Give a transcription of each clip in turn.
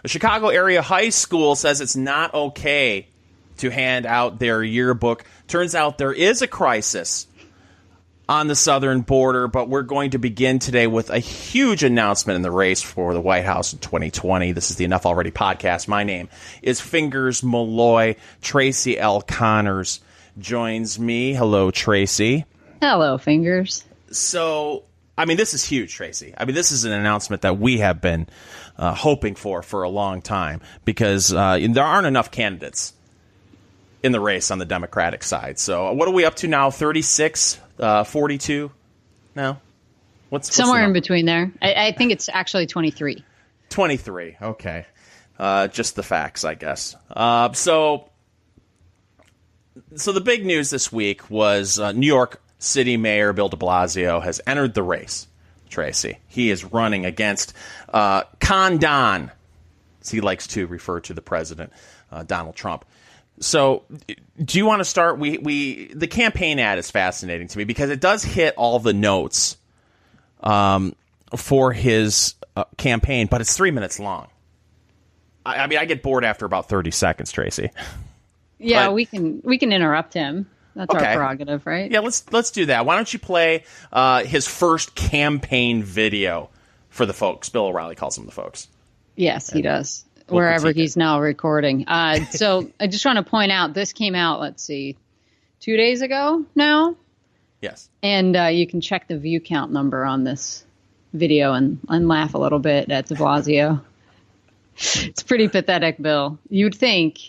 A Chicago area high school says it's not okay to hand out their yearbook. Turns out there is a crisis on the southern border, but we're going to begin today with a huge announcement in the race for the White House in 2020. This is the Enough Already podcast. My name is Fingers Malloy. Tracy L. Connors joins me. Hello, Tracy. Hello, Fingers. So, I mean, this is huge, Tracy. I mean, this is an announcement that we have been hoping for a long time because there aren't enough candidates in the race on the Democratic side. So what are we up to now? 36, 42 now? What's somewhere in between there. I think it's actually 23. 23. Okay. Just the facts, I guess. So the big news this week was New York City Mayor Bill DeBlasio has entered the race, Tracy. He is running against Con Don, as he likes to refer to the president, Donald Trump. So, do you want to start? The campaign ad is fascinating to me because it does hit all the notes for his campaign, but it's 3 minutes long. I mean, I get bored after about 30 seconds, Tracy. Yeah, but we can interrupt him. That's okay. Our prerogative, right? Yeah, let's do that. Why don't you play his first campaign video for the folks? Bill O'Reilly calls them the folks. Yes, he does. Wherever he's now recording. So I just want to point out, this came out, let's see, 2 days ago now? Yes. And you can check the view count number on this video and laugh a little bit at DeBlasio. It's pretty pathetic, Bill. You'd think,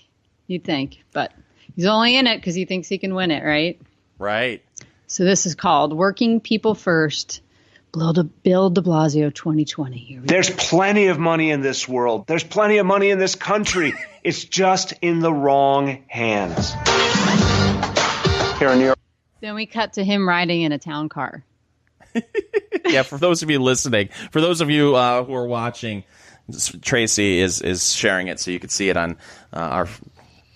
but he's only in it because he thinks he can win it, right? Right. So this is called Working People First. Bill DeBlasio 2020. There's plenty of money in this world. There's plenty of money in this country. It's just in the wrong hands. Here in New York. Then we cut to him riding in a town car. Yeah, for those of you listening, for those of you who are watching, Tracy is sharing it so you can see it on our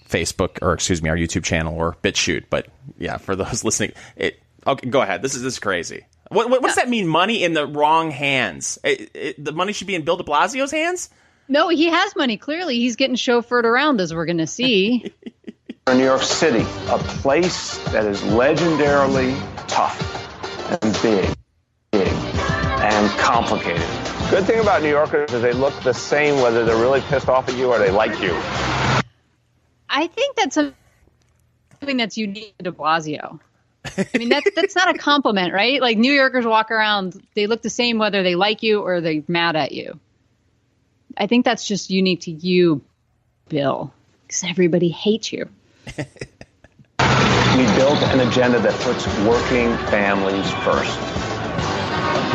Facebook, or excuse me, our YouTube channel or BitChute. But yeah, for those listening, okay, go ahead. This is crazy. What does that mean? Money in the wrong hands? The money should be in Bill de Blasio's hands? No, he has money. Clearly, he's getting chauffeured around, as we're going to see. In New York City, a place that is legendarily tough and big and complicated. Good thing about New Yorkers is they look the same whether they're really pissed off at you or they like you. I think that's something that's unique to de Blasio. I mean, that's not a compliment, right? Like, New Yorkers walk around, they look the same whether they like you or they're mad at you. I think that's just unique to you, Bill, because everybody hates you. We built an agenda that puts working families first.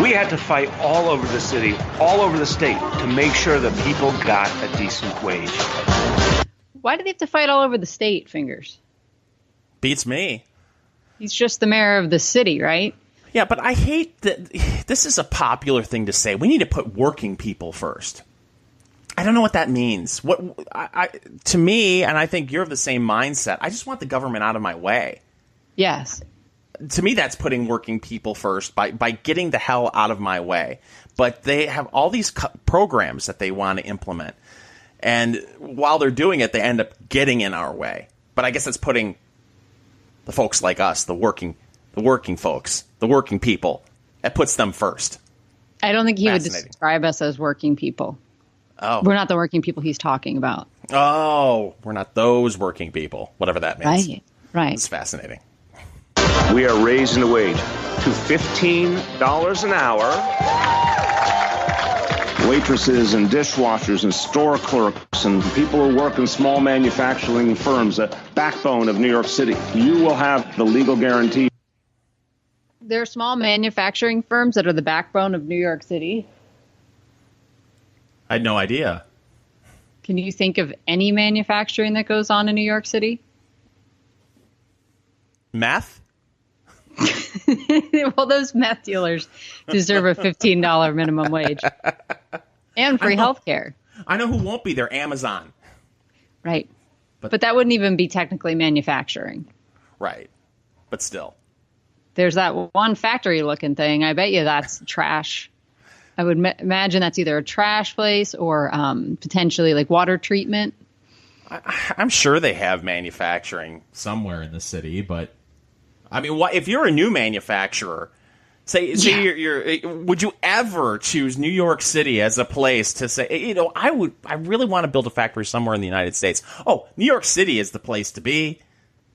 We had to fight all over the city, all over the state, to make sure that people got a decent wage. Why do they have to fight all over the state, Fingers? Beats me. He's just the mayor of the city, right? Yeah, but I hate that this is a popular thing to say. We need to put working people first. I don't know what that means. To me, and I think you're of the same mindset, I just want the government out of my way. Yes. To me, that's putting working people first by getting the hell out of my way. But they have all these programs that they want to implement. And while they're doing it, they end up getting in our way. But I guess that's putting the folks like us, the working folks, the working people, it puts them first. I don't think he would describe us as working people. Oh. We're not the working people he's talking about. Oh, we're not those working people, whatever that means. Right. It's fascinating. We are raising the wage to $15 an hour. Waitresses and dishwashers and store clerks and people who work in small manufacturing firms, the backbone of New York City. You will have the legal guarantee. There are small manufacturing firms that are the backbone of New York City. I had no idea. Can you think of any manufacturing that goes on in New York City? Meth? Well, those meth dealers deserve a $15 minimum wage and free health care. I know who won't be there. Amazon. Right. But that wouldn't even be technically manufacturing. Right. But still. There's that one factory looking thing. I bet you that's trash. I would imagine that's either a trash place or potentially like water treatment. I'm sure they have manufacturing somewhere in the city, but I mean, if you're a new manufacturer, say would you ever choose New York City as a place to say, I really want to build a factory somewhere in the United States. Oh, New York City is the place to be.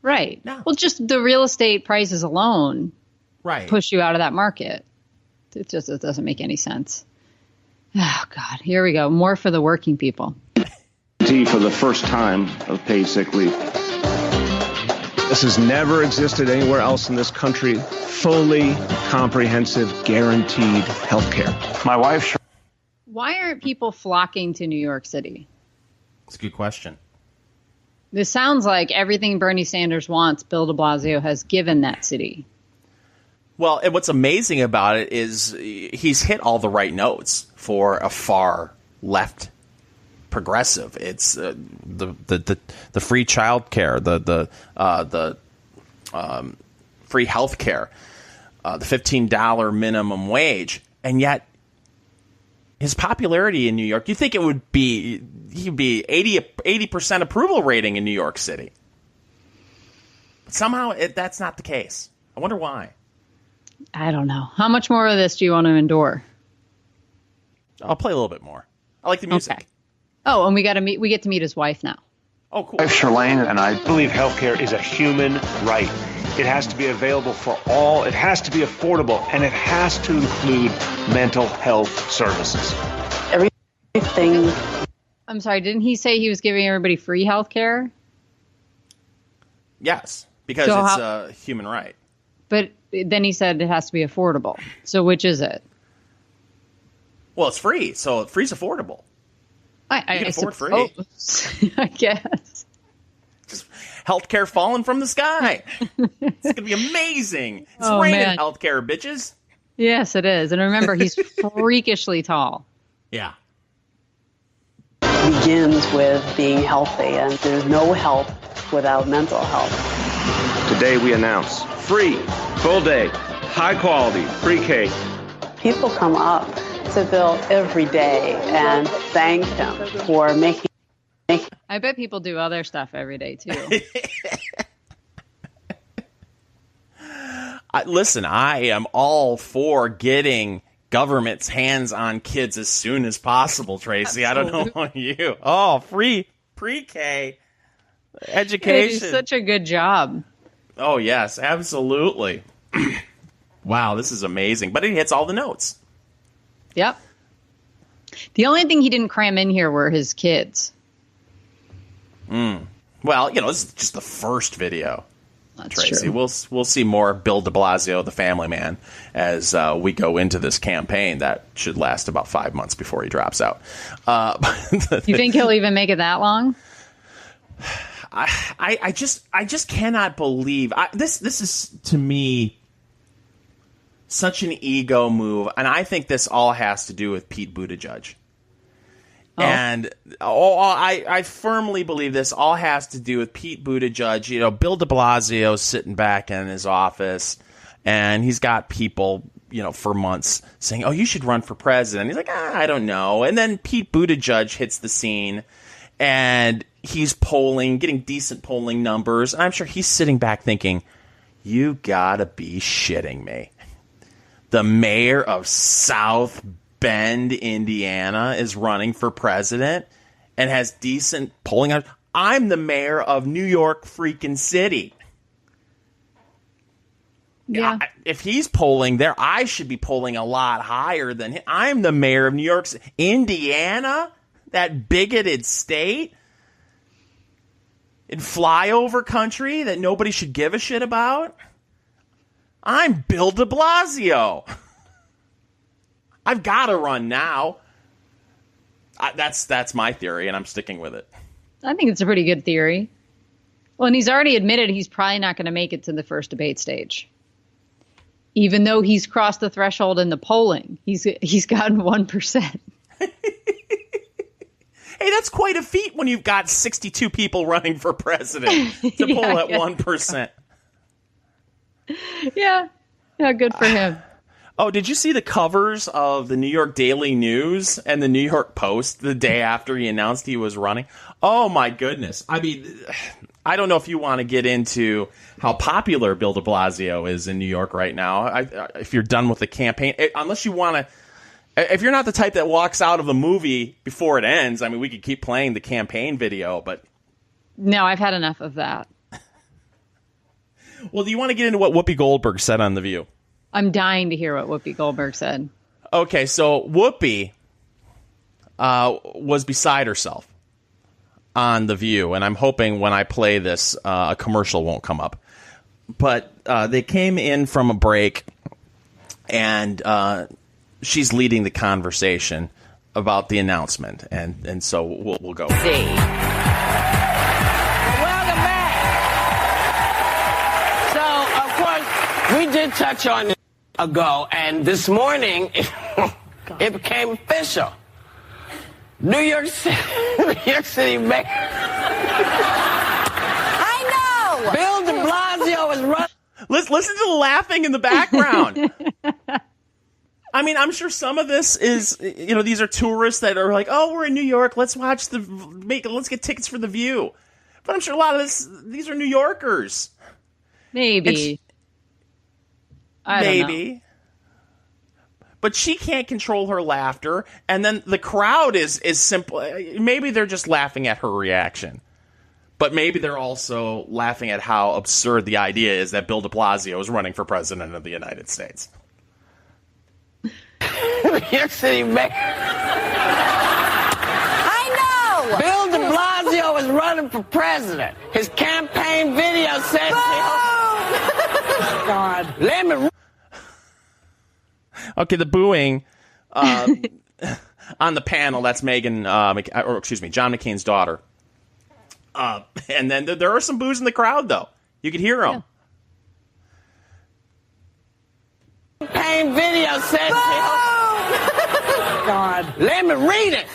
Right. No. Well, just the real estate prices alone push you out of that market. It doesn't make any sense. Oh, God. Here we go. More for the working people. For the first time of paid sick leave. This has never existed anywhere else in this country. Fully comprehensive, guaranteed health care. My wife. Why aren't people flocking to New York City? It's a good question. This sounds like everything Bernie Sanders wants, Bill de Blasio has given that city. Well, and what's amazing about it is he's hit all the right notes for a far left progressive. It's the free child care, the free health care, the $15 minimum wage, and yet his popularity in New York, you think he'd be 80% approval rating in New York City. But somehow that's not the case. I wonder why. I don't know. How much more of this do you want to endure? I'll play a little bit more. I like the music. Okay. Oh, and we get to meet his wife now. Oh, cool. My wife, Charlene, and I believe healthcare is a human right. It has to be available for all. It has to be affordable, and it has to include mental health services. Everything. I'm sorry, didn't he say he was giving everybody free health care? Yes, because it's a human right. But then he said it has to be affordable. So which is it? Well, it's free, so free's affordable. You can afford free. I guess. Just healthcare falling from the sky. It's going to be amazing. It's raining healthcare, bitches. Yes, it is. And remember, he's freakishly tall. Yeah. Begins with being healthy, and there's no health without mental health. Today we announce free, full day, high quality, pre-K. People come up to Bill every day and thank him for making. I bet people do other stuff every day, too. Listen, I am all for getting government's hands on kids as soon as possible, Tracy. I don't know about you. Oh, free pre-K education. They do such a good job. Oh, yes, absolutely. Wow, this is amazing. But it hits all the notes. Yep. The only thing he didn't cram in here were his kids. Well, this is just the first video. That's Tracy. true. We'll see more Bill de Blasio, the family man, as we go into this campaign that should last about 5 months before he drops out. You think he'll even make it that long? I just cannot believe this is, to me, such an ego move, and I think this all has to do with Pete Buttigieg. Oh. And I firmly believe this all has to do with Pete Buttigieg. Bill de Blasio sitting back in his office, and he's got people, for months saying, "Oh, you should run for president." He's like, "I don't know." And then Pete Buttigieg hits the scene, and he's getting decent polling numbers. And I'm sure he's sitting back thinking, "You gotta be shitting me." The mayor of South Bend, Indiana, is running for president and has decent polling. I'm the mayor of New York freaking City. Yeah. If he's polling there, I should be polling a lot higher than him. I'm the mayor of New York City. Indiana, that bigoted state in flyover country that nobody should give a shit about. I'm Bill de Blasio. I've got to run now. That's my theory, and I'm sticking with it. I think it's a pretty good theory. Well, and he's already admitted he's probably not going to make it to the first debate stage. Even though he's crossed the threshold in the polling, he's gotten 1%. Hey, that's quite a feat when you've got 62 people running for president to poll at 1%. Yeah, good for him. Oh, did you see the covers of the New York Daily News and the New York Post the day after he announced he was running? Oh, my goodness. I mean, I don't know if you want to get into how popular Bill de Blasio is in New York right now. If you're done with the campaign, unless you want to, if you're not the type that walks out of the movie before it ends, I mean, we could keep playing the campaign video, but. No, I've had enough of that. Well, do you want to get into what Whoopi Goldberg said on The View? I'm dying to hear what Whoopi Goldberg said. Okay, so Whoopi was beside herself on The View, and I'm hoping when I play this, a commercial won't come up. But they came in from a break, and she's leading the conversation about the announcement, and so we'll go. We did touch on it ago, and this morning it became official. New York City Mayor. I know. Bill de Blasio is running. Listen to the laughing in the background. I mean, I'm sure some of this is, these are tourists that are like, oh, we're in New York. Let's let's get tickets for The View. But I'm sure a lot of these are New Yorkers. Maybe. Maybe. But she can't control her laughter, and then the crowd is simple. Maybe they're just laughing at her reaction. But maybe they're also laughing at how absurd the idea is that Bill de Blasio is running for president of the United States. New York City Mayor. I know. Bill de Blasio is running for president. His campaign video says God. Let me. Okay, the booing on the panel, that's John McCain's daughter. And then there are some boos in the crowd, though. You could hear them. Yeah. Campaign video says God. Let me read it.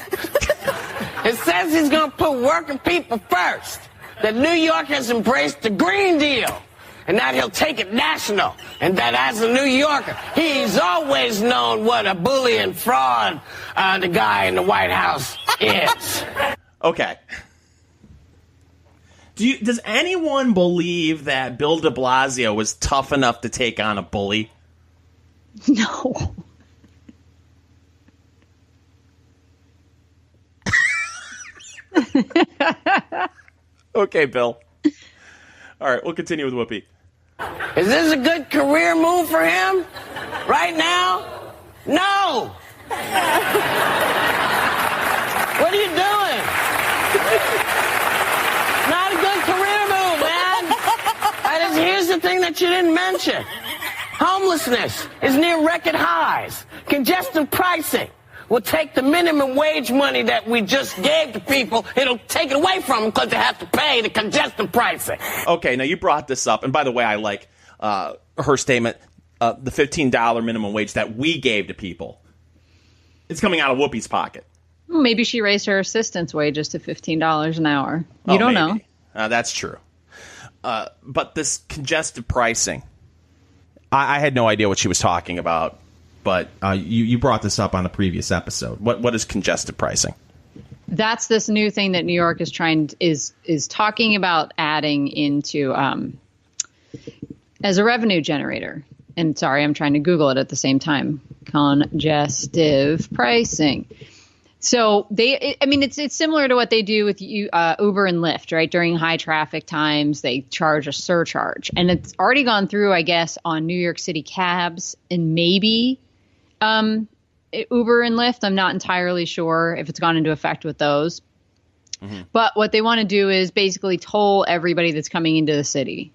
It says he's going to put working people first. That New York has embraced the Green Deal. And that he'll take it national. And that as a New Yorker, he's always known what a bully and fraud the guy in the White House is. Okay. Does anyone believe that Bill de Blasio was tough enough to take on a bully? No. Okay, Bill. All right, we'll continue with Whoopi. Is this a good career move for him? Right now? No! What are you doing? Not a good career move, man! Here's the thing that you didn't mention. Homelessness is near record highs. Congestion pricing will take the minimum wage money that we just gave to people. It'll take it away from them because they have to pay the congestion pricing. Okay, now you brought this up. And by the way, I like her statement, the $15 minimum wage that we gave to people. It's coming out of Whoopi's pocket. Maybe she raised her assistant's wages to $15 an hour. You don't know. That's true. But this congestive pricing, I had no idea what she was talking about. But you brought this up on a previous episode. What is congestive pricing? That's this new thing that New York is talking about adding into as a revenue generator. And sorry, I'm trying to Google it at the same time. Congestive pricing. So it's similar to what they do with Uber and Lyft, right? During high traffic times, they charge a surcharge, and it's already gone through, I guess, on New York City cabs and maybe Uber and Lyft. I'm not entirely sure if it's gone into effect with those. Mm-hmm. But what they want to do is basically toll everybody that's coming into the city.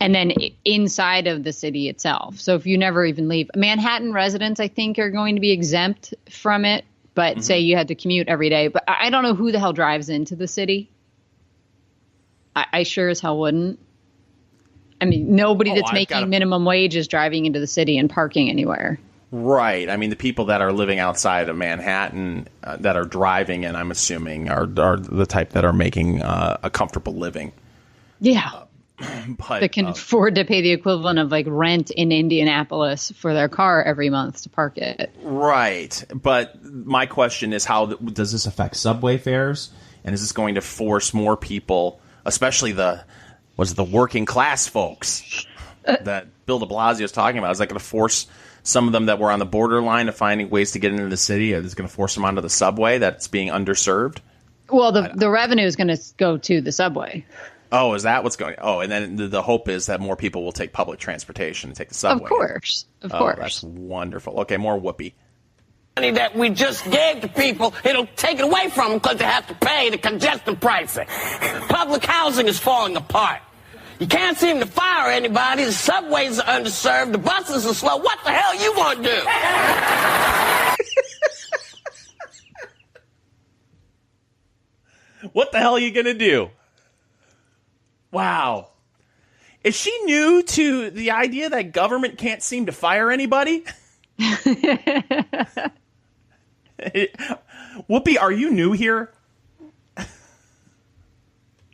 And then inside of the city itself. So if you never even leave, Manhattan residents, I think, are going to be exempt from it. But say you had to commute every day. But I don't know who the hell drives into the city. I sure as hell wouldn't. I mean, nobody that's making minimum wage is driving into the city and parking anywhere. Right. I mean, the people that are living outside of Manhattan that are driving, and I'm assuming are the type that are making a comfortable living. Yeah. but that can afford to pay the equivalent of like rent in Indianapolis for their car every month to park it. Right. But my question is, how does this affect subway fares? And is this going to force more people, especially the working class folks that Bill DeBlasio is talking about? Is that going to force some of them that were on the borderline of finding ways to get into the city? Is it going to force them onto the subway that's being underserved? Well, the revenue is going to go to the subway. Oh, is that what's going on? Oh, and then the hope is that more people will take public transportation and take the subway. Of course. Of course. That's wonderful. Okay, more Whoopi. Money that we just gave to people, it'll take it away from them because they have to pay the congestion pricing. Public housing is falling apart. You can't seem to fire anybody. The subways are underserved. The buses are slow. What the hell you want to do? What the hell are you going to do? Wow. Is she new to the idea that government can't seem to fire anybody? Whoopi, are you new here?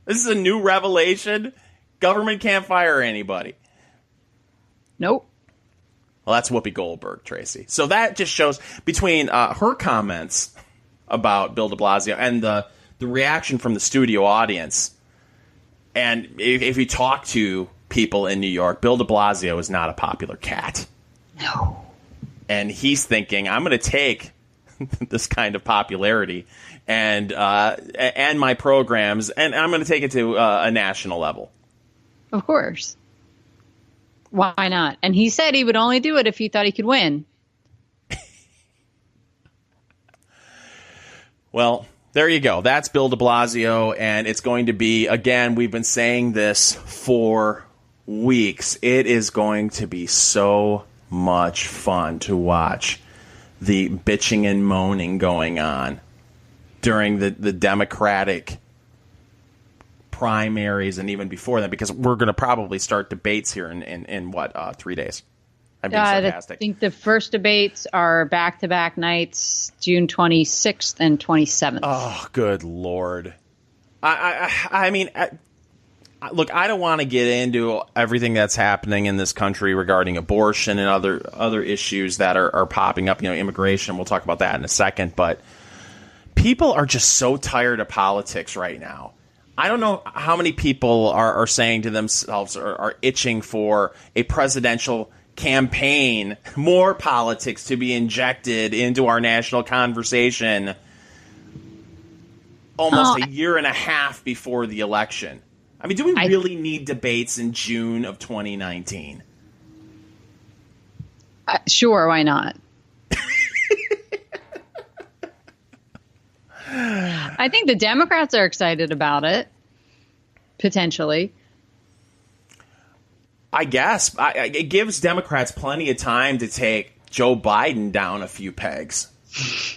This is a new revelation. Government can't fire anybody. Nope. Well, that's Whoopi Goldberg, Tracy. So that just shows between her comments about Bill de Blasio and the reaction from the studio audience. And if you talk to people in New York, Bill de Blasio is not a popular cat. No. And he's thinking, I'm going to take this kind of popularity and my programs, and I'm going to take it to a national level. Of course. Why not? And he said he would only do it if he thought he could win. Well, there you go. That's Bill de Blasio, and it's going to be, again, we've been saying this for weeks. It is going to be so much fun to watch the bitching and moaning going on during the Democratic primaries and even before that, because we're going to probably start debates here in 3 days. I'm being sarcastic. I think the first debates are back-to-back nights, June 26th and 27th. Oh, good Lord. I mean, look, I don't want to get into everything that's happening in this country regarding abortion and other issues that are popping up, immigration. We'll talk about that in a second. But people are just so tired of politics right now. I don't know how many people are saying to themselves or are itching for a presidential campaign, more politics to be injected into our national conversation almost a year and a half before the election. I mean, do we really need debates in June of 2019? Sure, why not? I think the Democrats are excited about it, potentially. I guess. It gives Democrats plenty of time to take Joe Biden down a few pegs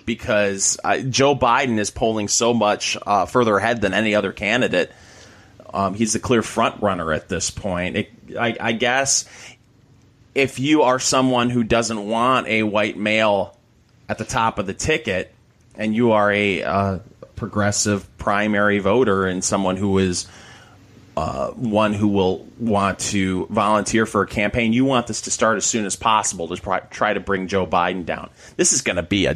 because Joe Biden is polling so much further ahead than any other candidate. He's the clear front runner at this point. I guess if you are someone who doesn't want a white male at the top of the ticket and you are a progressive primary voter and someone who is one who will want to volunteer for a campaign, you want this to start as soon as possible to try to bring Joe Biden down. This is going to be a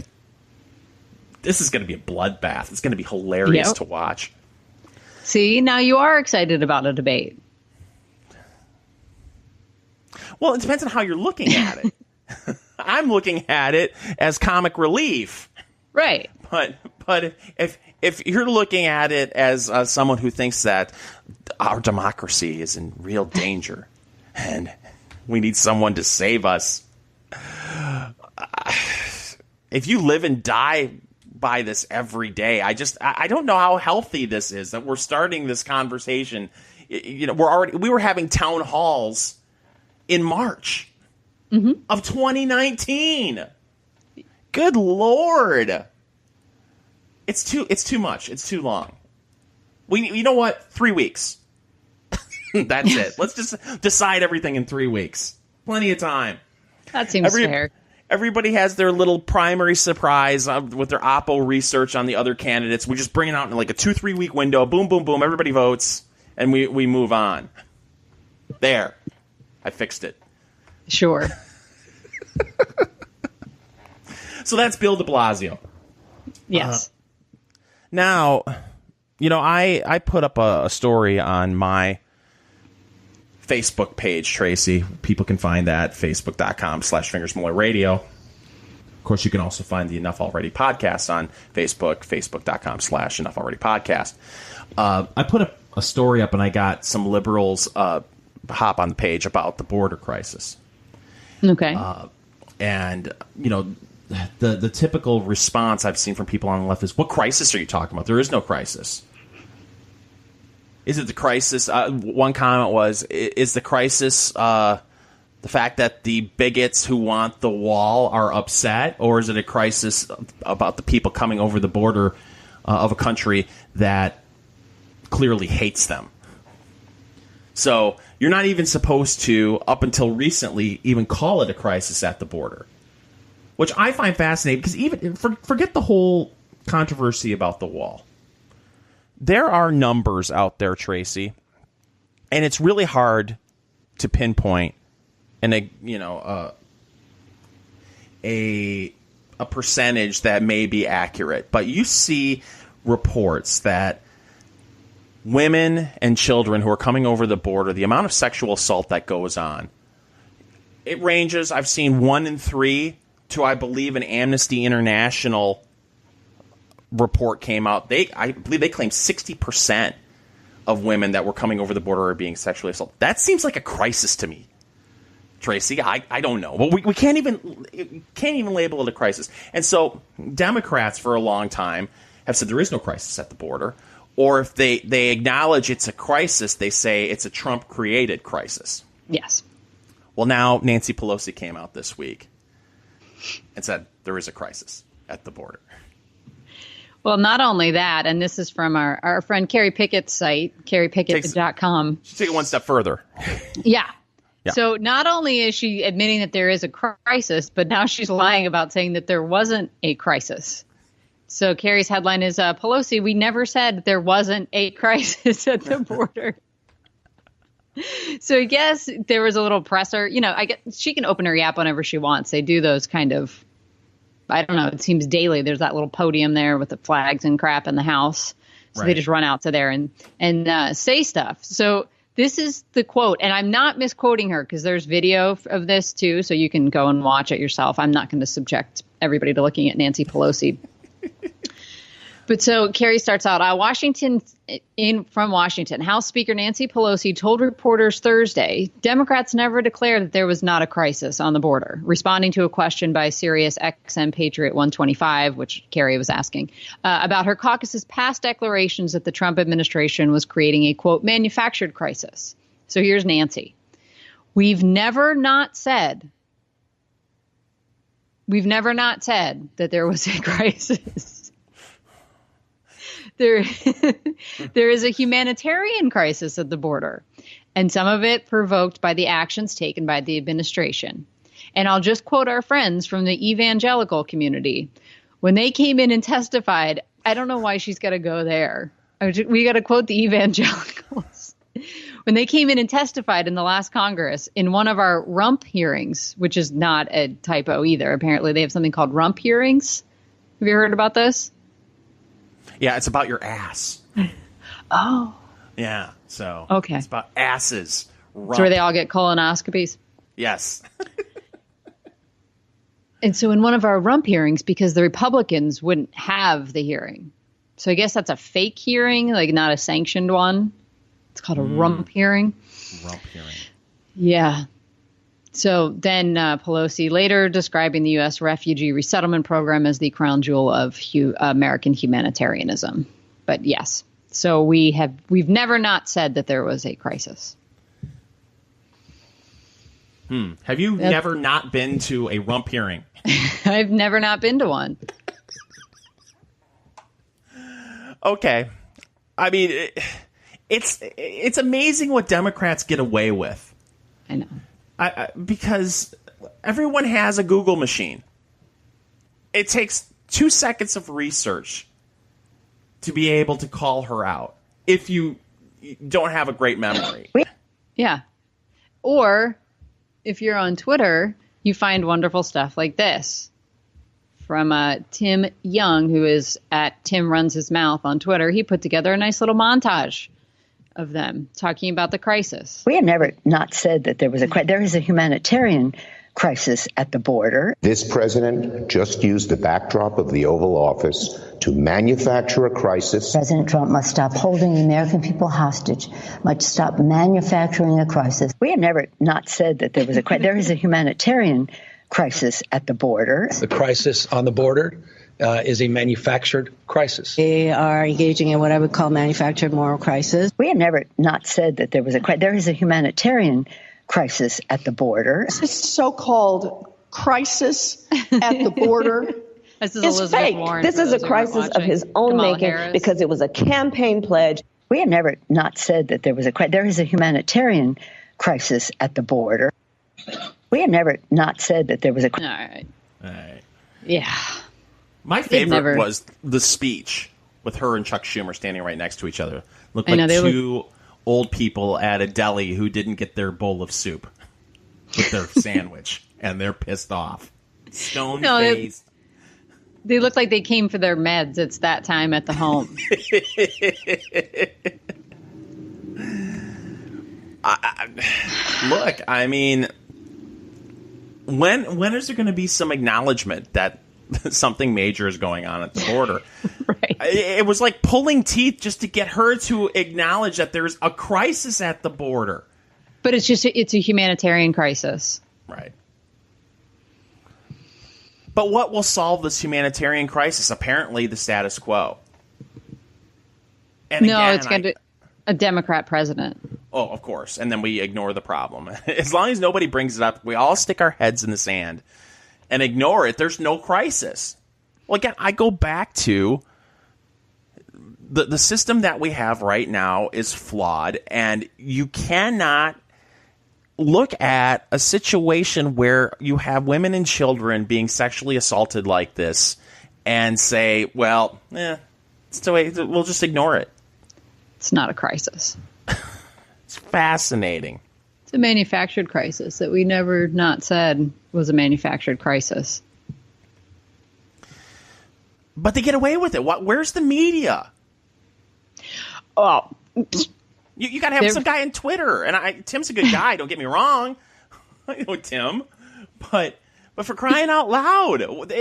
bloodbath. It's going to be hilarious to watch. See, now you are excited about a debate. Well, it depends on how you're looking at it. I'm looking at it as comic relief. Right. But if you're looking at it as someone who thinks that our democracy is in real danger and we need someone to save us, if you live and die by this every day, I don't know how healthy this is that we're starting this conversation. We were having town halls in March of 2019. Good Lord. It's too much. It's too long. You know what? 3 weeks. That's it. Let's just decide everything in 3 weeks. Plenty of time. That seems fair. Everybody has their little primary surprise with their Oppo research on the other candidates. We just bring it out in like a 2-3 week window. Boom, boom, boom. Everybody votes, and we move on. There. I fixed it. Sure. So that's Bill de Blasio. Yes. Now, I put up a story on my Facebook page, Tracy. People can find that, facebook.com/fingersmillerradio. Of course, you can also find the Enough Already podcast on Facebook, facebook.com/Enough Already podcast. I put a story up, and I got some liberals hop on the page about the border crisis. Okay. And, the typical response I've seen from people on the left is, what crisis are you talking about? There is no crisis. Is it the crisis? One comment was, is the crisis the fact that the bigots who want the wall are upset, or is it a crisis about the people coming over the border of a country that clearly hates them? So you're not even supposed to, up until recently, even call it a crisis at the border, which I find fascinating because even forget the whole controversy about the wall. There are numbers out there, Tracy, and it's really hard to pinpoint a percentage that may be accurate, but you see reports that women and children who are coming over the border, the amount of sexual assault that goes on, it ranges. I've seen 1 in 3 to, I believe, an Amnesty International report came out. I believe they claim 60% of women that were coming over the border are being sexually assaulted. That seems like a crisis to me, Tracy. I don't know, but we can't even label it a crisis. And so Democrats for a long time have said there is no crisis at the border, or if they acknowledge it's a crisis, they say it's a Trump-created crisis. Yes. Well, now Nancy Pelosi came out this week and said there is a crisis at the border. Well, not only that, and this is from our friend Carrie Pickett's site, carriepickett.com. She's taking it one step further. Yeah. Yeah. So not only is she admitting that there is a crisis, but now she's lying about saying that there wasn't a crisis. So Carrie's headline is, Pelosi, we never said there wasn't a crisis at the border. So I guess there was a little presser. I guess she can open her yap whenever she wants. They do those kind of, I don't know, it seems daily. There's that little podium there with the flags and crap in the house. So right. They just run out to there and say stuff. So this is the quote, and I'm not misquoting her because there's video of this too, so you can go and watch it yourself. I'm not going to subject everybody to looking at Nancy Pelosi. But so Carrie starts out, from Washington, House Speaker Nancy Pelosi told reporters Thursday, Democrats never declared that there was not a crisis on the border, responding to a question by Sirius XM Patriot 125, which Carrie was asking, about her caucus's past declarations that the Trump administration was creating a, quote, manufactured crisis. So here's Nancy. We've never not said that there was a crisis. There is a humanitarian crisis at the border, and some of it provoked by the actions taken by the administration. And I'll just quote our friends from the evangelical community. When they came in and testified, I don't know why she's got to go there. We got to quote the evangelicals. When they came in and testified in the last Congress in one of our rump hearings, which is not a typo either. Apparently they have something called rump hearings. Have you heard about this? Yeah, it's about your ass. Oh. Yeah, so okay. It's about asses. Rump. So where they all get colonoscopies? Yes. And so in one of our rump hearings, because the Republicans wouldn't have the hearing. So I guess that's a fake hearing, like not a sanctioned one. It's called a rump hearing. Rump hearing. Yeah. So then Pelosi later describing the U.S. refugee resettlement program as the crown jewel of American humanitarianism. But yes, so we've never not said that there was a crisis. Have you never not been to a rump hearing? I've never not been to one. Okay. I mean, it's amazing what Democrats get away with. I know. Because everyone has a Google machine. It takes 2 seconds of research to be able to call her out if you don't have a great memory. Yeah. Or if you're on Twitter, you find wonderful stuff like this from Tim Young, who is at Tim Runs His Mouth on Twitter. He put together a nice little montage of them talking about the crisis. We have never not said that there is a humanitarian crisis at the border. This president just used the backdrop of the Oval Office to manufacture a crisis. President Trump must stop holding the American people hostage, must stop manufacturing a crisis. We have never not said that there is a humanitarian crisis at the border. The crisis on the border is a manufactured crisis. They are engaging in what I would call manufactured moral crisis. We have never not said that there is a humanitarian crisis at the border. This so-called crisis at the border is fake. Warren, this is a crisis of his own Kamala making Harris. because it was a campaign pledge. We have never not said that there is a humanitarian crisis at the border. We have never not said that there was a. All right. Yeah. My favorite was the speech with her and Chuck Schumer standing right next to each other. Looked like two old people at a deli who didn't get their bowl of soup with their sandwich, and they're pissed off. Stone-faced. They look like they came for their meds. It's that time at the home. Look, I mean, when is there going to be some acknowledgement that something major is going on at the border? Right. It was like pulling teeth just to get her to acknowledge that there's a crisis at the border. But it's a humanitarian crisis. Right. But what will solve this humanitarian crisis? Apparently the status quo. And no, it's going to be a Democrat president. Oh, of course. And then we ignore the problem. As long as nobody brings it up, we all stick our heads in the sand and ignore it. There's no crisis. Well, again, I go back to the system that we have right now is flawed, and you cannot look at a situation where you have women and children being sexually assaulted like this and say, well, it's the way, we'll just ignore it. It's not a crisis. It's fascinating. It's a manufactured crisis that we never not said was a manufactured crisis. But they get away with it. Where's the media? Oh, you got to have some guy on Twitter, and Tim's a good guy. Don't get me wrong. I know Tim, but for crying out loud,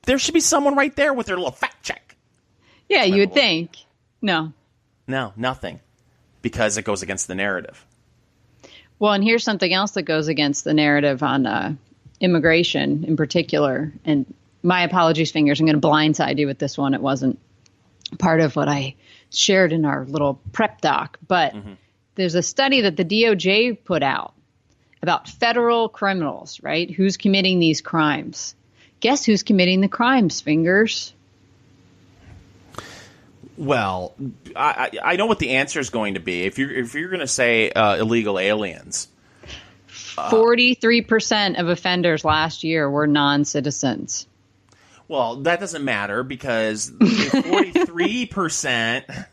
there should be someone right there with their little fact check. Yeah, you would think. No, nothing, because it goes against the narrative. Well, and here's something else that goes against the narrative on immigration in particular. And my apologies, fingers. I'm going to blindside you with this one. It wasn't part of what I shared in our little prep doc, but there's a study that the DOJ put out about federal criminals, right? Who's committing these crimes? Guess who's committing the crimes, fingers? Well, I know what the answer is going to be. If you're going to say illegal aliens, 43% of offenders last year were non-citizens. Well, that doesn't matter because 43%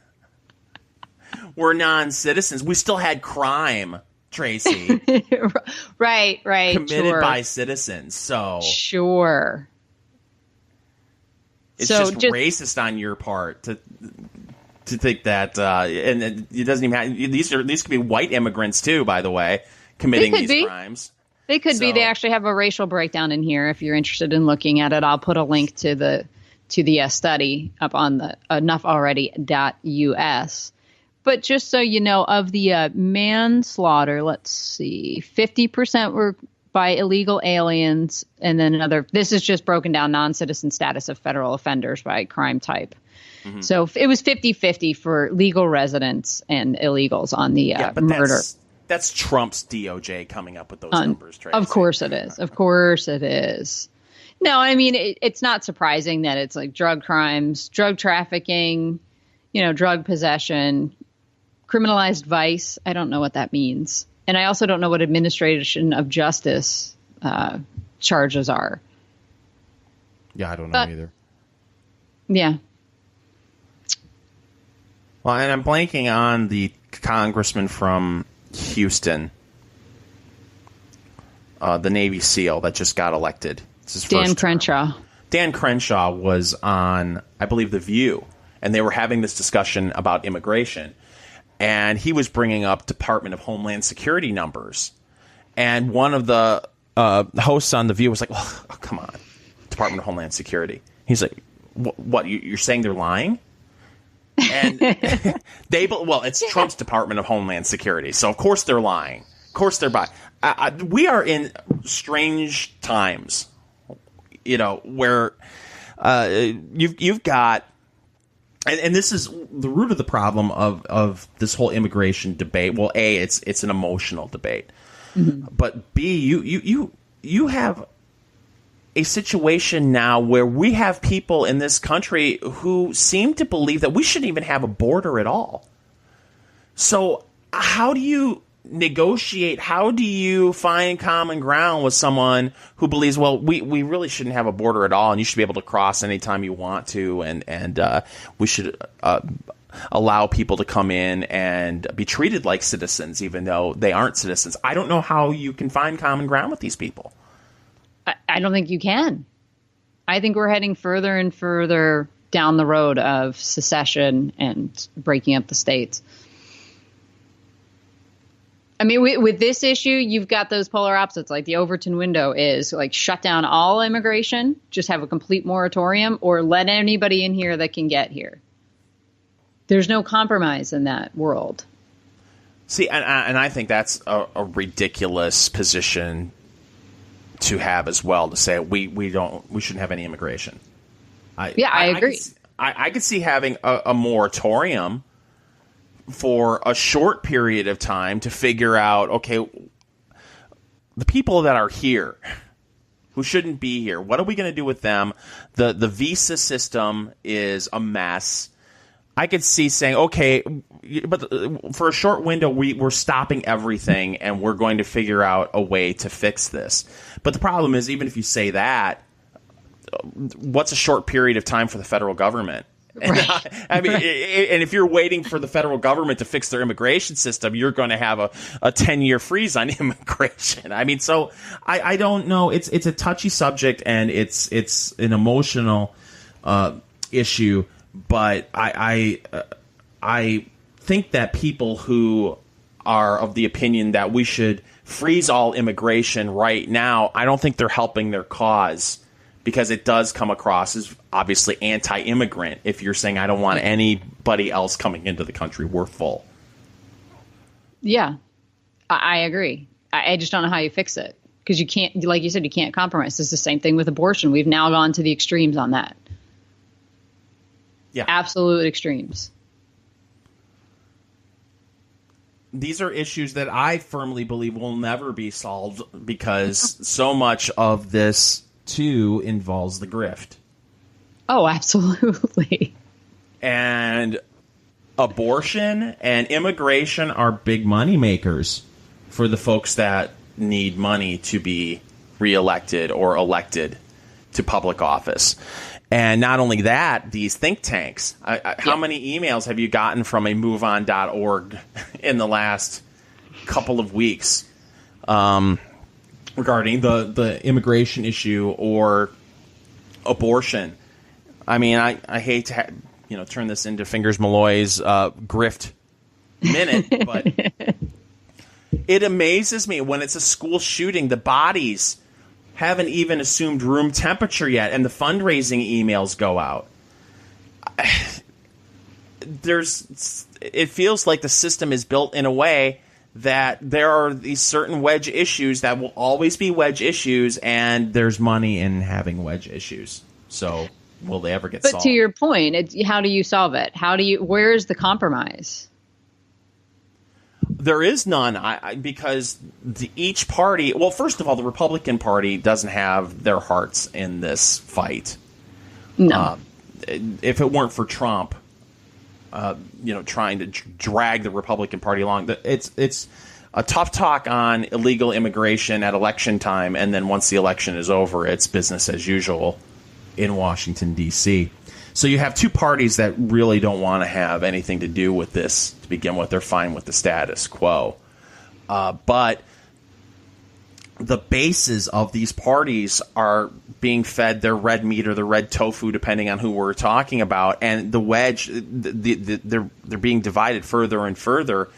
were non-citizens. We still had crime, Tracy. Right. Committed by citizens. So sure. It's just racist on your part to think that, and it doesn't even have, these could be white immigrants too, by the way, committing these crimes. They could be. They actually have a racial breakdown in here. If you're interested in looking at it, I'll put a link to the study up on the enoughlalready.us. But just so you know, of the manslaughter, let's see, 50% were by illegal aliens, and then another. This is just broken down non-citizen status of federal offenders by crime type. Mm-hmm. So it was 50-50 for legal residents and illegals on the murder. That's Trump's DOJ coming up with those numbers, Tracy. Of course it is. Of course it is. No, I mean, it's not surprising that it's like drug crimes, drug trafficking, drug possession, criminalized vice. I don't know what that means. And I also don't know what administration of justice charges are. Yeah, I don't know either. Yeah. Well, and I'm blanking on the congressman from Houston. the Navy SEAL that just got elected. It's his Dan first Crenshaw. term. Dan Crenshaw was on, I believe, The View, and they were having this discussion about immigration, and he was bringing up Department of Homeland Security numbers, and one of the hosts on The View was like, oh, come on, Department of Homeland Security. He's like, what, you're saying they're lying? And it's Trump's Department of Homeland Security, so of course they're lying. Of course they're buying. We are in strange times, where you've got, and this is the root of the problem of this whole immigration debate. Well, A, it's an emotional debate, but B, you have a situation now where we have people in this country who seem to believe that we shouldn't even have a border at all. So how do you negotiate? How do you find common ground with someone who believes, well, we really shouldn't have a border at all, and you should be able to cross anytime you want to, and we should allow people to come in and be treated like citizens even though they aren't citizens? I don't know how you can find common ground with these people. I don't think you can. I think we're heading further and further down the road of secession and breaking up the states. I mean, with this issue, you've got those polar opposites. Like the Overton Window is like shut down all immigration, just have a complete moratorium, or let anybody in here that can get here. There's no compromise in that world. See, and I think that's a ridiculous position to have as well, to say we shouldn't have any immigration. I agree. I could see having a moratorium for a short period of time to figure out, okay, the people that are here who shouldn't be here, what are we going to do with them? The visa system is a mess. I could see saying, okay, but for a short window, we're stopping everything and we're going to figure out a way to fix this. But the problem is, even if you say that, what's a short period of time for the federal government? Right. I mean, and if you're waiting for the federal government to fix their immigration system, you're going to have a 10-year freeze on immigration. I mean, so I don't know. It's a touchy subject, and it's an emotional issue. But I think that people who are of the opinion that we should freeze all immigration right now, I don't think they're helping their cause, because it does come across as obviously anti-immigrant if you're saying I don't want anybody else coming into the country. We're full. Yeah, I agree. I just don't know how you fix it, because you can't, like you said, you can't compromise. It's the same thing with abortion. We've now gone to the extremes on that. Yeah, absolute extremes. These are issues that I firmly believe will never be solved, because so much of this too involves the grift. Oh, absolutely. And abortion and immigration are big money makers for the folks that need money to be reelected or elected to public office. And not only that, these think tanks. How many emails have you gotten from a MoveOn.org in the last couple of weeks regarding the immigration issue or abortion? I mean, I hate to turn this into Fingers Malloy's grift minute, but it amazes me when it's a school shooting, the bodies haven't even assumed room temperature yet, and the fundraising emails go out. It feels like the system is built in a way that there are these certain wedge issues that will always be wedge issues, and there's money in having wedge issues. So will they ever get solved? But to your point, how do you solve it? Where's the compromise? There is none, because each party... Well, first of all, the Republican Party doesn't have their hearts in this fight. No. If it weren't for Trump, trying to drag the Republican Party along, it's a tough talk on illegal immigration at election time, and then once the election is over, it's business as usual in Washington, D.C. So you have two parties that really don't want to have anything to do with this to begin with. They're fine with the status quo. But the bases of these parties are being fed their red meat or the red tofu, depending on who we're talking about, and the wedge, they're being divided further and further.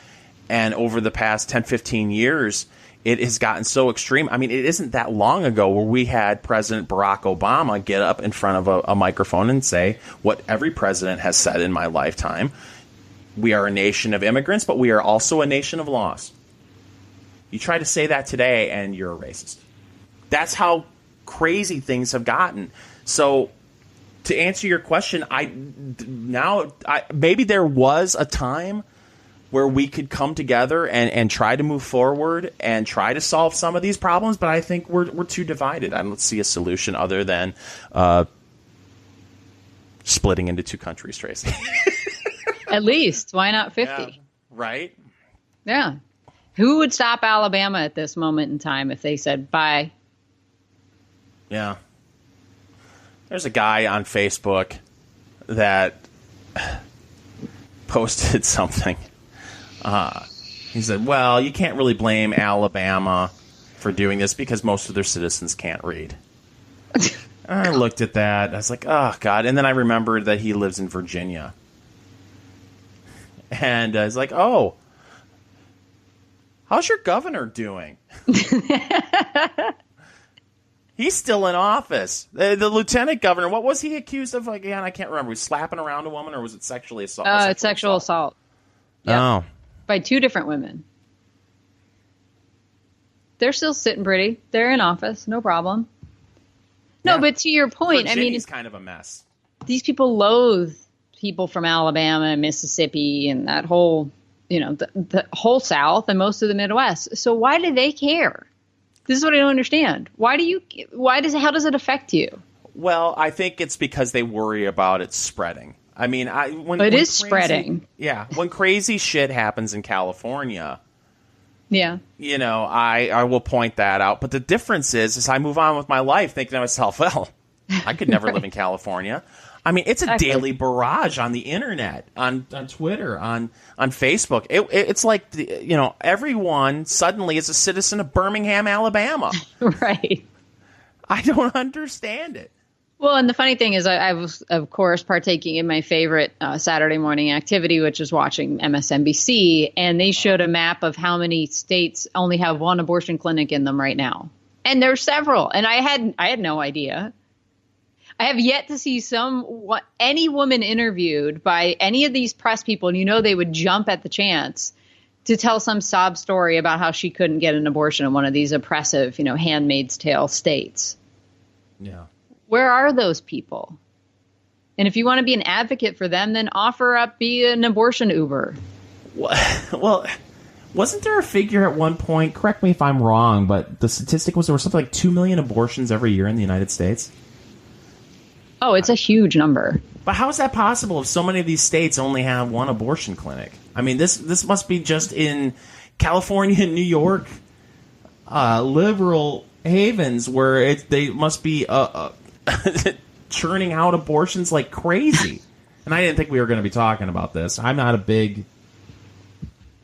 And over the past 10, 15 years, it has gotten so extreme. I mean, it isn't that long ago where we had President Barack Obama get up in front of a microphone and say what every president has said in my lifetime. We are a nation of immigrants, but we are also a nation of laws. You try to say that today, and you're a racist. That's how crazy things have gotten. So, to answer your question, maybe there was a time where we could come together and try to move forward and try to solve some of these problems, but I think we're too divided. I don't see a solution other than splitting into two countries, Tracy. At least. Why not 50? Yeah, right? Yeah. Who would stop Alabama at this moment in time if they said bye? Yeah. There's a guy on Facebook that posted something. He said, well, you can't really blame Alabama for doing this because most of their citizens can't read. I looked at that. I was like, oh, God. And then I remembered that he lives in Virginia. And I was like, oh, how's your governor doing? He's still in office. The lieutenant governor, what was he accused of again? I can't remember. Was he slapping around a woman, or was it sexually assault? It's sexual assault. Yep. Oh. By two different women. They're still sitting pretty. They're in office. No problem. No, but to your point, Virginia's kind of a mess. These people loathe people from Alabama and Mississippi and that whole, the whole South and most of the Midwest. So why do they care? This is what I don't understand. How does it affect you? Well, I think it's because they worry about it spreading. I mean, spreading. Yeah. When crazy shit happens in California, yeah, I will point that out. But the difference is I move on with my life thinking to myself, well, I could never live in California. I mean, it's a daily barrage on the internet, on Twitter, on Facebook. It's like, everyone suddenly is a citizen of Birmingham, Alabama. Right. I don't understand it. Well, and the funny thing is I was, of course, partaking in my favorite Saturday morning activity, which is watching MSNBC. And they showed a map of how many states only have one abortion clinic in them right now. And there's several. And I had no idea. I have yet to see any woman interviewed by any of these press people, and they would jump at the chance to tell some sob story about how she couldn't get an abortion in one of these oppressive, Handmaid's Tale states. Yeah. Where are those people? And if you want to be an advocate for them, then offer up, be an abortion Uber. Well, wasn't there a figure at one point, correct me if I'm wrong, but the statistic was there were something like 2 million abortions every year in the United States? Oh, it's a huge number. But how is that possible if so many of these states only have one abortion clinic? I mean, this must be just in California and New York, liberal havens where they must be churning out abortions like crazy. And I didn't think we were going to be talking about this. I'm not a big...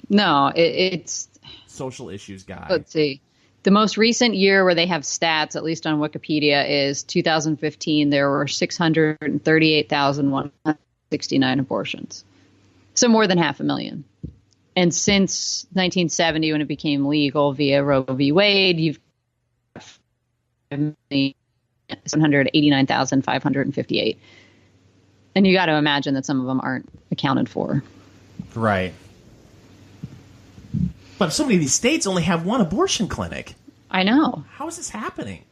No, it's... social issues guy. Let's see. The most recent year where they have stats, at least on Wikipedia, is 2015. There were 638,169 abortions. So more than 500,000. And since 1970, when it became legal via Roe v. Wade, you've 789,558. And you got to imagine that some of them aren't accounted for. Right. But so many of these states only have one abortion clinic. I know. How is this happening?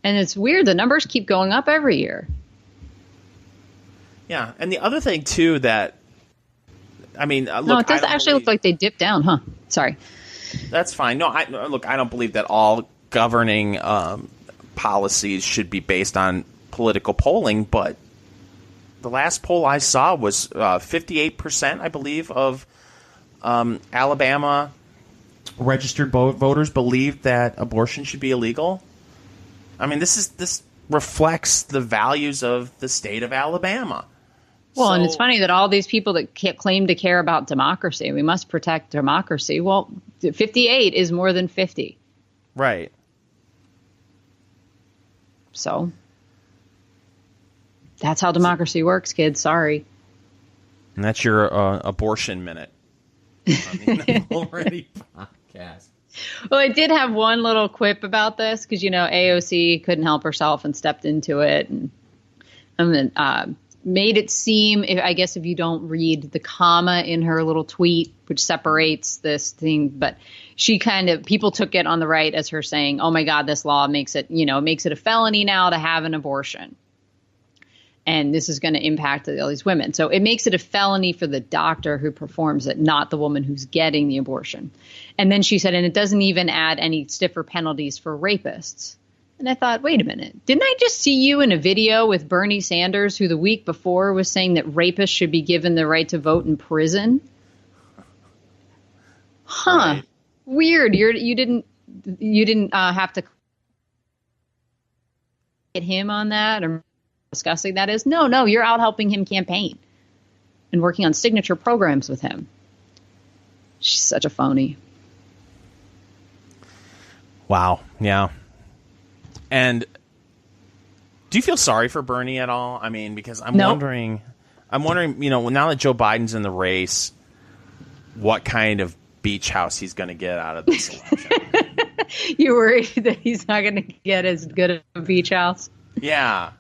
And it's weird. The numbers keep going up every year. Yeah. And the other thing, too, that... I mean, look, no, it does actually look like they dipped down, huh? Sorry. That's fine. No, I don't believe that all governing policies should be based on political polling, but the last poll I saw was 58%, I believe, of Alabama registered voters believed that abortion should be illegal. I mean, this reflects the values of the state of Alabama. Well, and it's funny that all these people that claim to care about democracy, we must protect democracy. Well, 58 is more than 50. Right. So that's how democracy works, kids. Sorry. And that's your abortion minute on the Already podcast. Well, I did have one little quip about this because, AOC couldn't help herself and stepped into it and made it seem, I guess if you don't read the comma in her little tweet, which separates this thing, but she people took it on the right as her saying, oh my God, this law makes it a felony now to have an abortion. And this is going to impact all these women. So it makes it a felony for the doctor who performs it, not the woman who's getting the abortion. And then she said, and it doesn't even add any stiffer penalties for rapists. And I thought, wait a minute, didn't I just see you in a video with Bernie Sanders, who the week before was saying that rapists should be given the right to vote in prison? Huh. Right. Weird. You didn't have to get him on that or discussing that is no, you're out helping him campaign and working on signature programs with him. She's such a phony. Wow. Yeah. And do you feel sorry for Bernie at all? I mean, because I'm wondering, now that Joe Biden's in the race, what kind of beach house he's going to get out of this election. You worried that he's not going to get as good of a beach house? Yeah.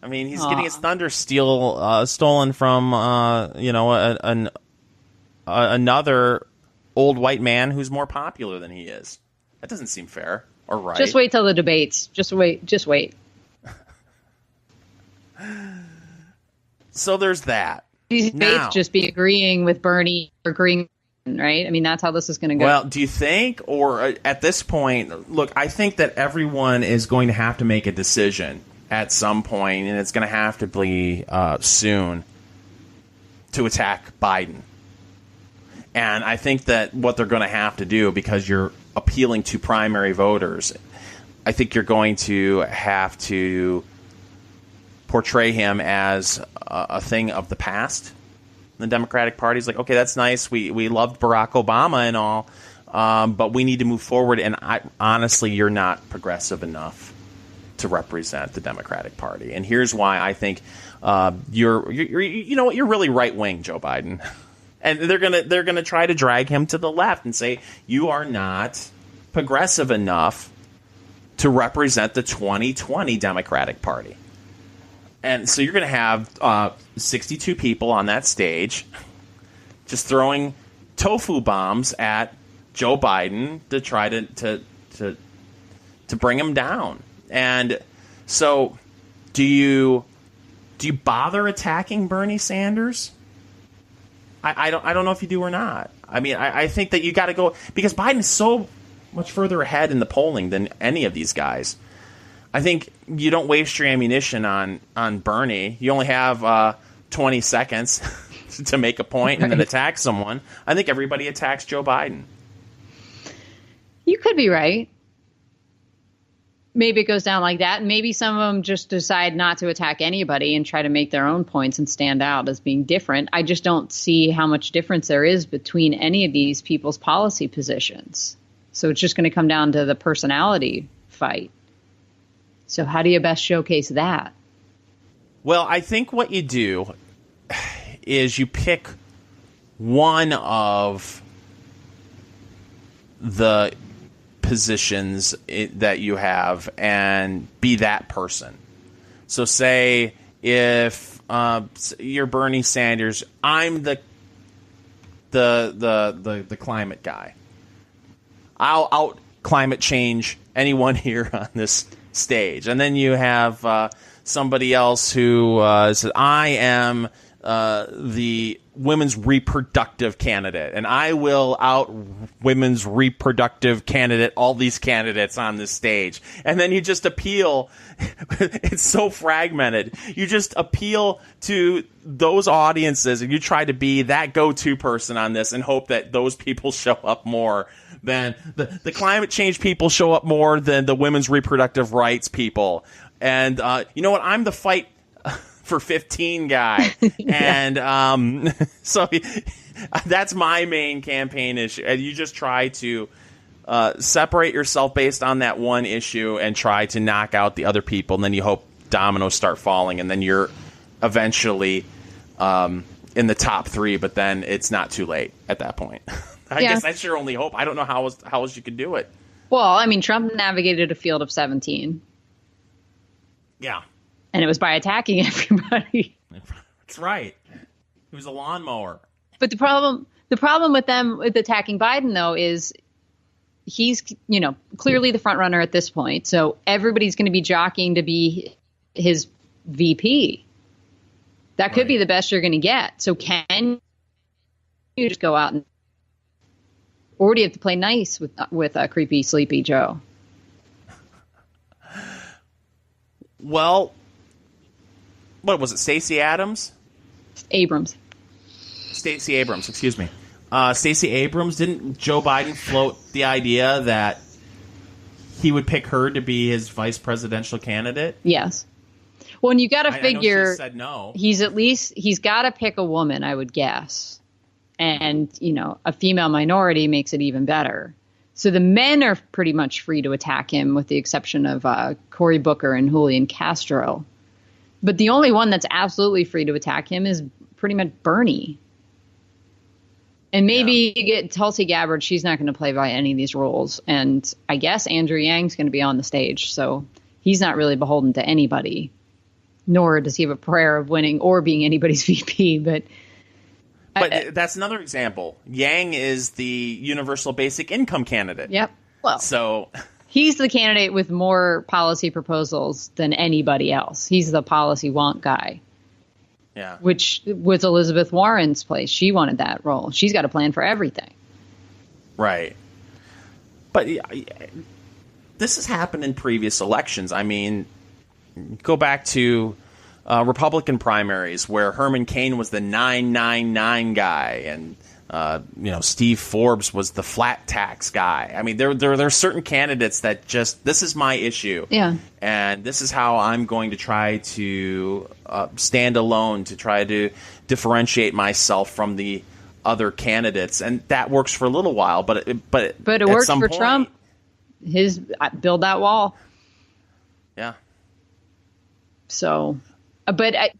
I mean, he's getting his thunder stolen from, another old white man who's more popular than he is. That doesn't seem fair or right. Just wait till the debates. Just wait. So there's that. These debates just be agreeing with Bernie, agreeing, right? I mean, that's how this is going to go. Well, do you think, or at this point, look, I think that everyone is going to have to make a decision at some point, and it's going to have to be soon, to attack Biden. And I think that what they're going to have to do, because you're appealing to primary voters, I think you're going to have to portray him as a thing of the past. The Democratic Party is like, okay, that's nice. We loved Barack Obama and all, but we need to move forward. And honestly, you're not progressive enough to represent the Democratic Party. And here's why I think you're really right wing, Joe Biden. And they're gonna try to drag him to the left and say you are not progressive enough to represent the 2020 Democratic Party. And so you're going to have 62 people on that stage just throwing tofu bombs at Joe Biden to try to bring him down. And so do you bother attacking Bernie Sanders? I don't know if you do or not. I mean, I think that you got to go, because Biden is so much further ahead in the polling than any of these guys. I think you don't waste your ammunition on Bernie. You only have 20 seconds to make a point and then attack someone. I think everybody attacks Joe Biden. You could be right. Maybe it goes down like that. And maybe some of them just decide not to attack anybody and try to make their own points and stand out as being different. I just don't see how much difference there is between any of these people's policy positions. So it's just going to come down to the personality fight. So how do you best showcase that? Well, I think what you do is you pick one of the positions that you have and be that person. So say if you're Bernie Sanders, I'm the climate guy. I'll out climate change anyone here on this stage. And then you have somebody else who says, I am the women's reproductive candidate, and I will out women's reproductive candidate all these candidates on this stage. And then you just appeal. It's so fragmented. You just appeal to those audiences, and you try to be that go-to person on this and hope that those people show up more than the climate change people show up more than the women's reproductive rights people. And you know what? I'm the fight for 15 guy. And so that's my main campaign issue. And you just try to separate yourself based on that one issue and try to knock out the other people, and then you hope dominoes start falling, and then you're eventually in the top 3, but then it's not too late at that point. I guess that's your only hope. I don't know how else you could do it. Well, I mean, Trump navigated a field of 17. Yeah. And it was by attacking everybody. That's right. He was a lawnmower. But the problem with attacking Biden, though, is he's, clearly the front runner at this point. So everybody's going to be jockeying to be his VP. That could be the best you're going to get. So can you just go out and, or do you have to play nice with creepy, sleepy Joe? Well, what was it? Stacey Abrams? Stacey Abrams, excuse me. Stacey Abrams, didn't Joe Biden float the idea that he would pick her to be his vice presidential candidate? Yes. Well, and you got to figure, I know she said no. He's got to pick a woman, I would guess. And, a female minority makes it even better. So the men are pretty much free to attack him, with the exception of Cory Booker and Julian Castro. But the only one that's absolutely free to attack him is pretty much Bernie. And maybe you get Tulsi Gabbard. She's not going to play by any of these rules. And I guess Andrew Yang's going to be on the stage. So he's not really beholden to anybody, nor does he have a prayer of winning or being anybody's VP. But that's another example. Yang is the universal basic income candidate. Yep. Well, so he's the candidate with more policy proposals than anybody else. He's the policy wonk guy. Yeah. Which was Elizabeth Warren's place. She wanted that role. She's got a plan for everything. Right. But this has happened in previous elections. I mean, go back to Republican primaries where Herman Cain was the 999 guy, and Steve Forbes was the flat tax guy. I mean, there are certain candidates that just, this is my issue. Yeah. And this is how I'm going to try to stand alone to try to differentiate myself from the other candidates. And that works for a little while, but it works for Trump. His build that wall. Yeah. So,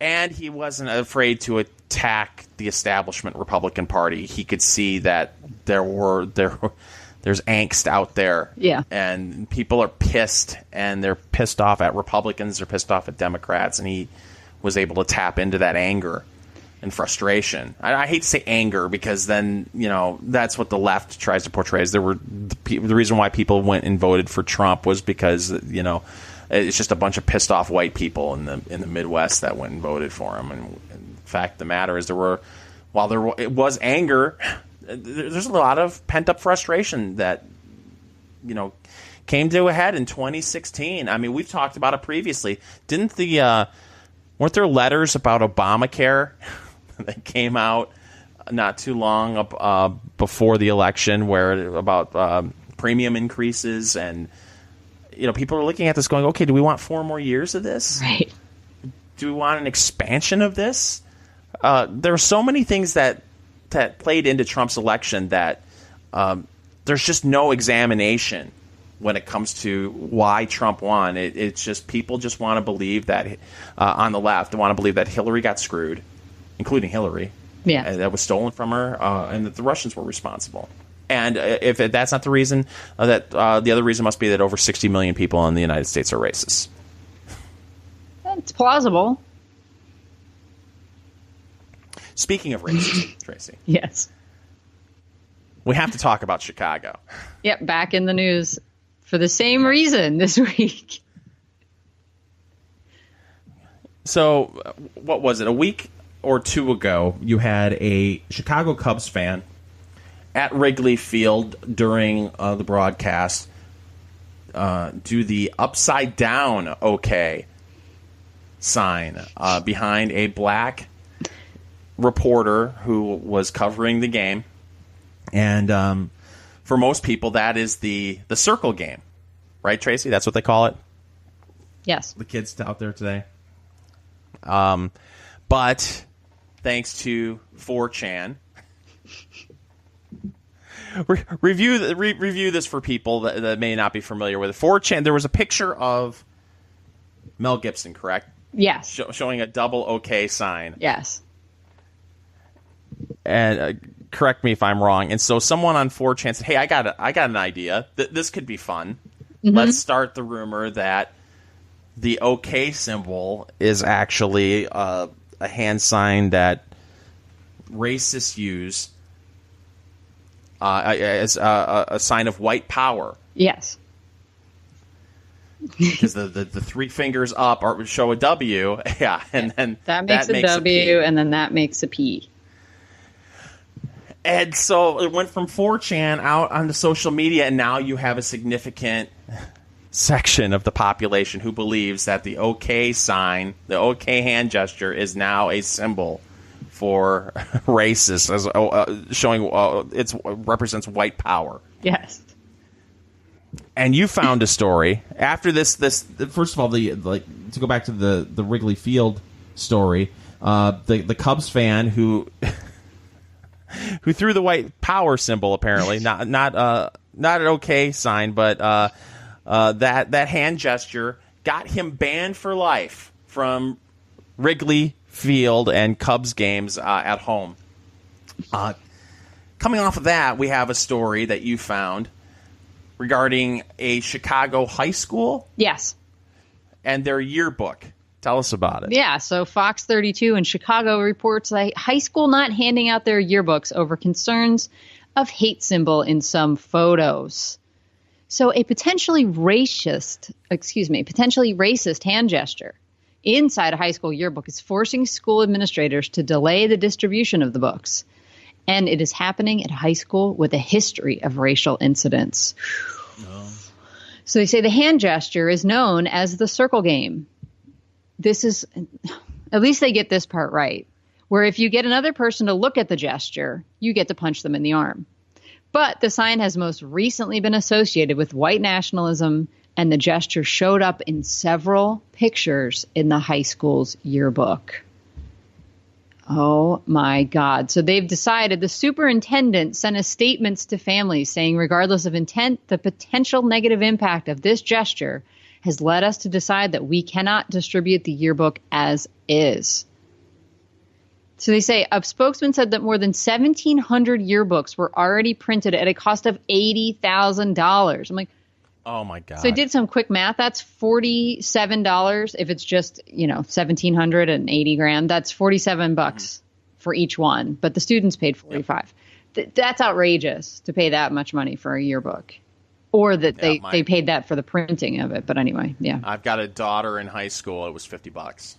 and he wasn't afraid to attack the establishment Republican Party. He could see that there's angst out there. Yeah. And people are pissed, and they're pissed off at Republicans, they're pissed off at Democrats, and he was able to tap into that anger and frustration. I hate to say anger, because then, that's what the left tries to portray. Is the reason why people went and voted for Trump was because, it's just a bunch of pissed off white people in the Midwest that went and voted for him. And in fact, the matter is, it was anger, there's a lot of pent up frustration that came to a head in 2016. I mean, we've talked about it previously. Weren't there letters about Obamacare that came out not too long before the election, about premium increases, and people are looking at this going, okay, do we want 4 more years of this? Right. Do we want an expansion of this? There are so many things that played into Trump's election that there's just no examination when it comes to why Trump won. It's just people just want to believe that on the left, they want to believe that Hillary got screwed, including Hillary. Yeah. That was stolen from her, and that the Russians were responsible. And if that's not the reason, that the other reason must be that over 60 million people in the United States are racist. It's plausible. Speaking of racism, Tracy. Yes. We have to talk about Chicago. Yep, back in the news for the same reason this week. So, what was it? A week or two ago, you had a Chicago Cubs fan at Wrigley Field during the broadcast do the upside down OK sign behind a black reporter who was covering the game. And for most people, that is the circle game. Right, Tracy? That's what they call it? Yes. The kids out there today. But thanks to 4chan, review this for people that may not be familiar with it. 4chan, there was a picture of Mel Gibson, correct? Yes. Showing a double OK sign. Yes. And correct me if I'm wrong. And so someone on 4chan said, "Hey, I got an idea. This could be fun. Mm-hmm. Let's start the rumor that the OK symbol is actually a hand sign that racists use as a sign of white power." Yes. Because the three fingers up show a W, yeah, and then that makes a W, and then that makes a P. And so it went from 4chan out onto social media, and now you have a significant section of the population who believes that the OK sign, the OK hand gesture, is now a symbol for racists, as showing it represents white power. Yes. And you found a story after this. First of all, to go back to the Wrigley Field story, the Cubs fan who threw the white power symbol, apparently not an OK sign, but that hand gesture got him banned for life from Wrigley Field and Cubs games at home. Coming off of that, we have a story that you found regarding a Chicago high school. Yes. And their yearbook. Tell us about it. Yeah, so Fox 32 in Chicago reports a high school not handing out their yearbooks over concerns of hate symbol in some photos. So a potentially racist hand gesture inside a high school yearbook is forcing school administrators to delay the distribution of the books. And it is happening at a high school with a history of racial incidents. Oh. So they say the hand gesture is known as the circle game. This is, at least they get this part right, where if you get another person to look at the gesture, you get to punch them in the arm. But the sign has most recently been associated with white nationalism, and the gesture showed up in several pictures in the high school's yearbook. Oh, my God. So they've decided, the superintendent sent a statement to families saying, regardless of intent, the potential negative impact of this gesture has led us to decide that we cannot distribute the yearbook as is. So they say a spokesman said that more than 1,700 yearbooks were already printed at a cost of $80,000. I'm like, oh my God. So I did some quick math. That's $47 if it's just, 1,780 grand. That's $47 for each one. But the students paid $45. That's outrageous to pay that much money for a yearbook. Or that they paid that for the printing of it. But anyway, yeah. I've got a daughter in high school. It was $50.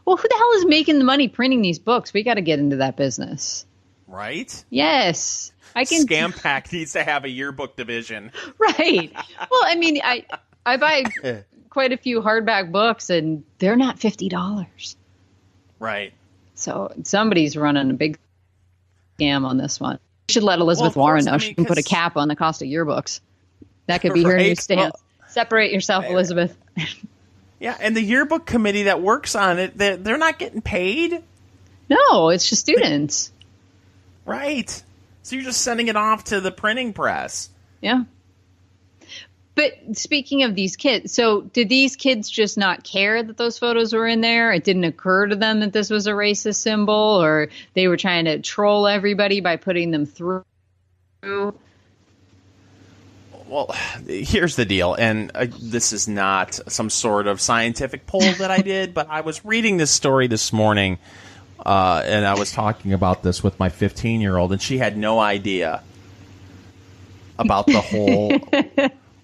Well, who the hell is making the money printing these books? We got to get into that business. Right? Yes. Scam Pack needs to have a yearbook division. Right. Well, I mean, I buy quite a few hardback books, and they're not $50. Right. So somebody's running a big scam on this one. We should let Elizabeth Warren know. She can put a cap on the cost of yearbooks. That could be her new stance. Well, separate yourself, Elizabeth. Yeah, and the yearbook committee that works on it, they're not getting paid. No, it's just students. Right. So you're just sending it off to the printing press. Yeah. But speaking of these kids, so did these kids just not care that those photos were in there? It didn't occur to them that this was a racist symbol, or they were trying to troll everybody by putting them through? Well, here's the deal, and this is not some sort of scientific poll that I did, but I was reading this story this morning, and I was talking about this with my 15-year-old, and she had no idea about the whole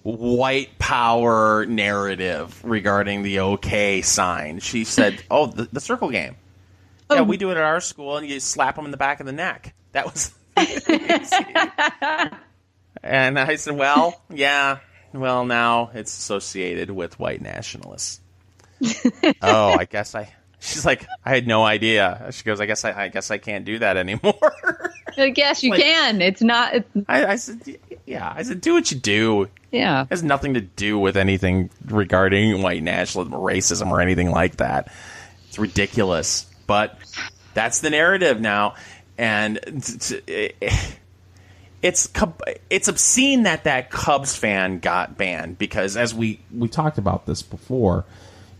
white power narrative regarding the OK sign. She said, oh, the circle game. Yeah, we do it at our school, and you slap them in the back of the neck. That was And I said, well, yeah, well, now it's associated with white nationalists. Oh, I guess she's like, I had no idea. She goes, I guess I can't do that anymore. I guess you can. It's not. I said, yeah. I said, do what you do. Yeah. It has nothing to do with anything regarding white nationalism or racism or anything like that. It's ridiculous. But that's the narrative now. And it's obscene that Cubs fan got banned because, as we talked about this before,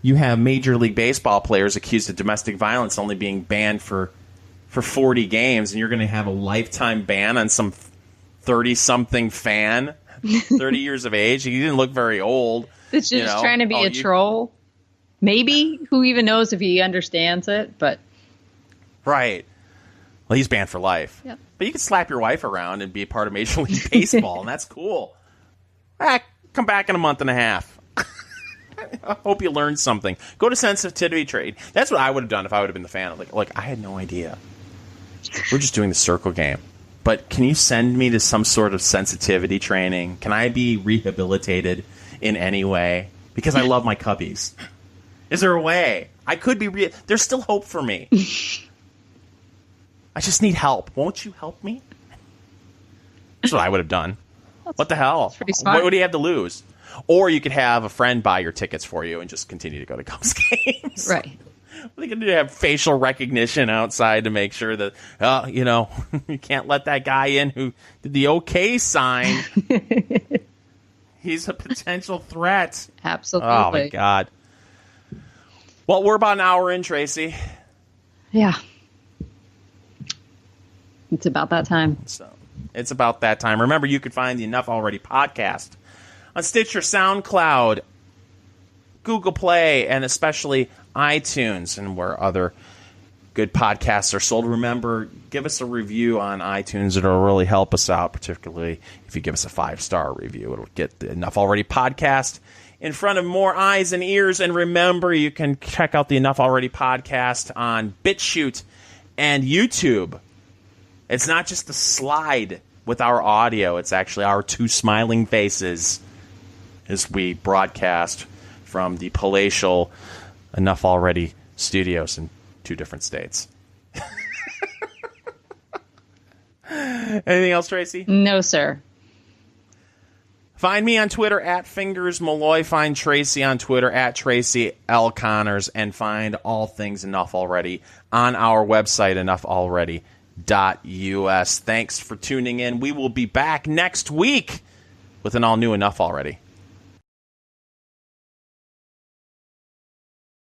you have Major League Baseball players accused of domestic violence only being banned for 40 games, and you're going to have a lifetime ban on some 30-something fan, 30 years of age. He didn't look very old. It's just trying to be a troll. Maybe. Who even knows if he understands it? But right. Well, he's banned for life. Yep. But you can slap your wife around and be a part of Major League Baseball, and that's cool. Come back in a month and a half. I hope you learned something. Go to sensitivity trade. That's what I would have done if I would have been the fan. Like I had no idea. We're just doing the circle game. But can you send me to some sort of sensitivity training? Can I be rehabilitated in any way? Because I love my Cubbies. Is there a way? I could be there's still hope for me. I just need help. Won't you help me? That's what I would have done. What the hell? That's pretty smart. What do you have to lose? Or you could have a friend buy your tickets for you and just continue to go to Cubs games. Right. They could have facial recognition outside to make sure that, you can't let that guy in who did the OK sign. He's a potential threat. Absolutely. Oh, my God. Well, we're about an hour in, Tracy. Yeah. It's about that time. So it's about that time. Remember, you could find the Enough Already podcast on Stitcher, SoundCloud, Google Play, and especially iTunes, and where other good podcasts are sold. Remember, give us a review on iTunes. It'll really help us out, particularly if you give us a 5-star review. It'll get the Enough Already podcast in front of more eyes and ears. And remember, you can check out the Enough Already podcast on BitChute and YouTube. It's not just a slide with our audio. It's actually our two smiling faces as we broadcast from the palatial Enough Already studios in 2 different states. Anything else, Tracy? No, sir. Find me on Twitter at Fingers Malloy. Find Tracy on Twitter at Tracy L. Connors. And find all things Enough Already on our website, enoughlalready.us. Thanks for tuning in. We will be back next week with an all-new Enough Already.